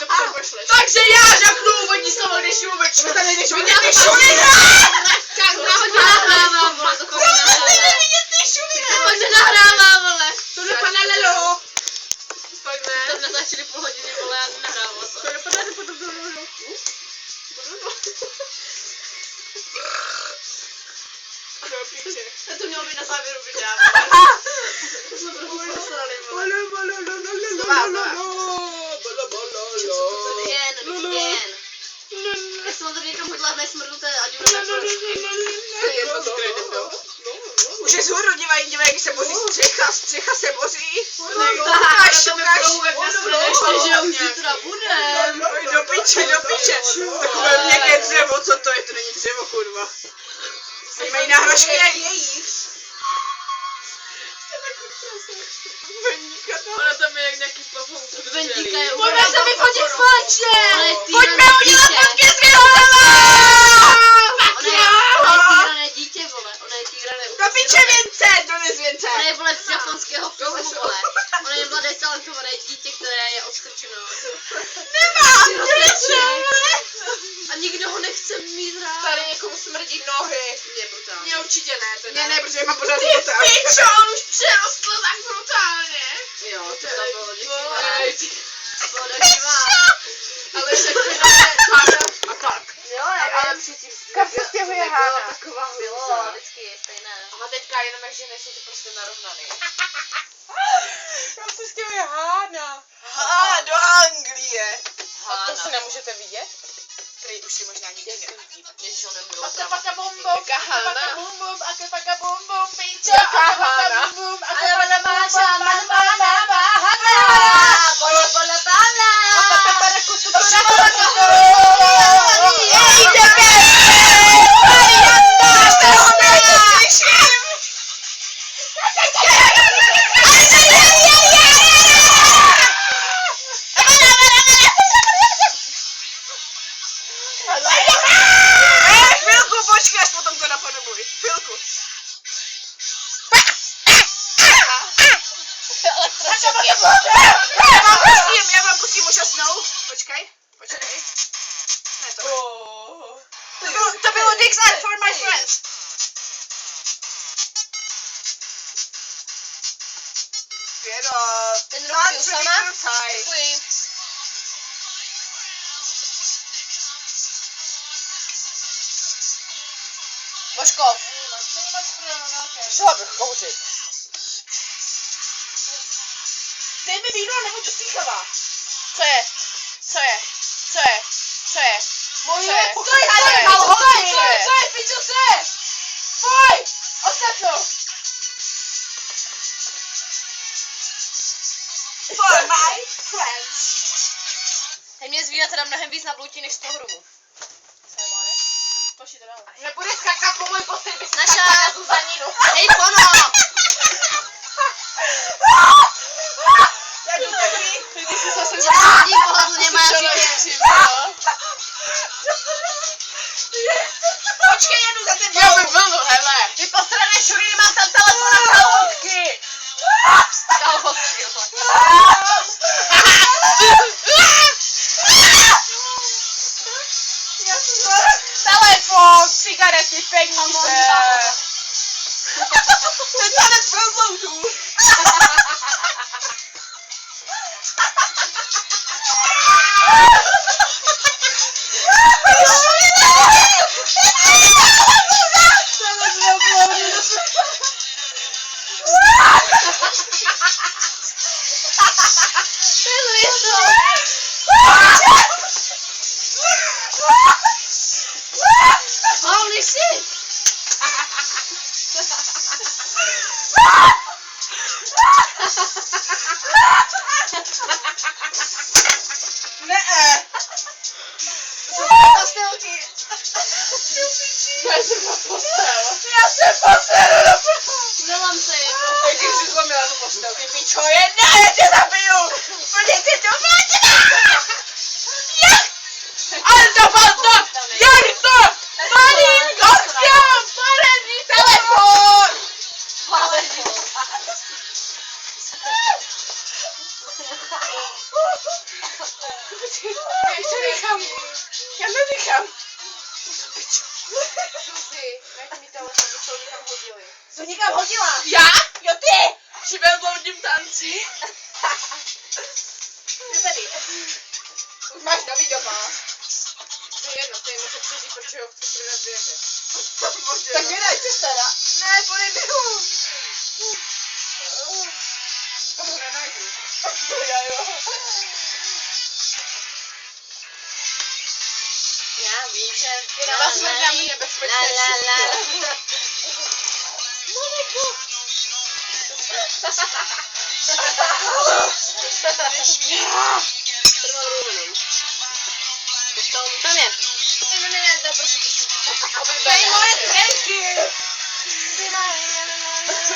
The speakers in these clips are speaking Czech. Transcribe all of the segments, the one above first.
to potom pošleš. Takže já řeknu úvodní slovo, když vůbec To tam nejdeš vidět ty vidět šumy! Nahrává, vole, to chodí nahrává. To nenahrává, vole. To dopadne lelo. Fakt To ne. natáčeli půl hodiny, vole, a nenahrává to. To dopadne potom do lelo. Do píče. To mělo být na závěru videa. To jsme trochu posrali, vole. Jen. Já jsem tady někam hodla nesmrduté a jdu na prošky. Už je zhůru, dívej, jak se boří střecha se boří. Ještě, že už zítra budem. Do piče. Takové měkké dřevo, co to je? To není dřevo, kurva. Oni mají náhražky jak jejich. Ona tam je jak nějaký plafon. Vendíka je Pojďme se vyfotit společně! Pojďme udělat podcast s Ona je týrané dítě, vole. Ona je týrané Do piče věnce, dones věnce. Ona je, vole, z japonského filmu, vole. Ona je mladé talentované dítě, které je odstrčeno. Nemám děče. A nikdo ho nechce mít rád. Tady někomu smrdí nohy. Je brutální. Mně určitě ne, teda. Ne, protože mám pořád života. Pičo, on už přerostl tak brutálně. Jo, to tam bylo děsivá. Ale však to A tak. Jo, ale předtím Kam se stěhuje Hána? taková bylo, hluza. vždycky je stejné. A teďka jenom jak, že nejsou ty prostě narovnaný. Kam se stěhuje Hána? Do Anglie. A to si nemůžete vidět? Prý už si možná nikdy neuvidíme. Ježiš, ho nebudou Akapaka bum bum, akapaka bum bum, akapaka bum bum, piča, Jaká akapaka Hána? bum bum, Ale akapaka ona má bum bum, Pole, pole, pale! Chvilku, počkej, až potom to napodobuj. Chvilku. Já vám pustím úžasnou. Počkej. Ne, to bylo Dick's Art for my friends. Vědo. Ten rok pil sama? Vykucaj. Děkuji. Božko, šla bych kouřit. Dej mi víno a nebuď ostýchavá. Co je? Moje, Co je, pičo, co je? Fuj, ostatno. For my friends. Hej, mě zvířata teda mnohem víc na blutí než z toho hrumu. Poši to dál. Nebudeš skákat po můj postel, bys Naša! na Zuzaninu. Hej, Pono! Já jdu taky. Ty jsi zase Žádný pohodlně má říct. Počkej, jedu za tebou. Já bych byl, hele. Ty posrané šury, mám tam telefon na kalhotky. Kalhotky, Telefon, cigarety, peníze. Ten tanec frontloadů. Holy shit! Ne. Pastelky! Já jsem na postel. Nelam se jedno. Teď jsi zlomila tu postel, ty pičo, jedna, já tě zabiju! Podívejte to, Alto, Jarto! Marinko, chtěl poradní telefon! Ja jeszcze dýcham. Ja nedýcham. Suzy, dajte mi telefon, by se ho někam hodili. Co někam hodila? Ja? Jo, ty! Při velbloudním tanci. Jdu tady. Už máš nový doma. To je jedno, stejně může přežít, protože ho chci prodat dveře. Tak mi daj cestera. Ne, podej mi ho. To ho nenajdu. Já jo. Já vím, že... Já vás smrdám nebezpečné šupky. Trvá druhou. Tam je. Ne, to prostě Dej moje trenky.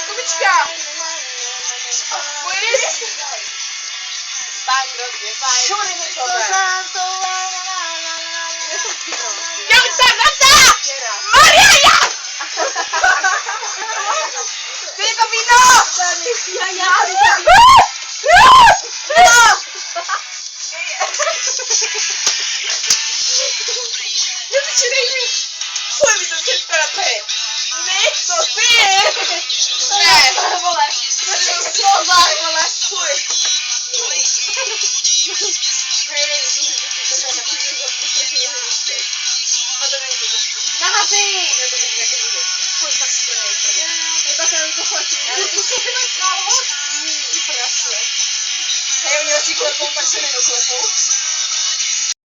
Kubička. Pojď. Fajn, hrozně fajn. Šury mi to ne. Janta! Maria! To je to víno! Já ty si dej. Fuj, mi to se teda to je. Ne, to ty! Ne, Vole. to je slova, vole, fuj. Hej, a to není to zase. Na haty. Já to vidím jako zase. Fuj, tak si to nejprve. Je tak já to chodím. Co se ty máš kámo? Ty prase. Hej, oni ho si klepou, tak se nedoklepou.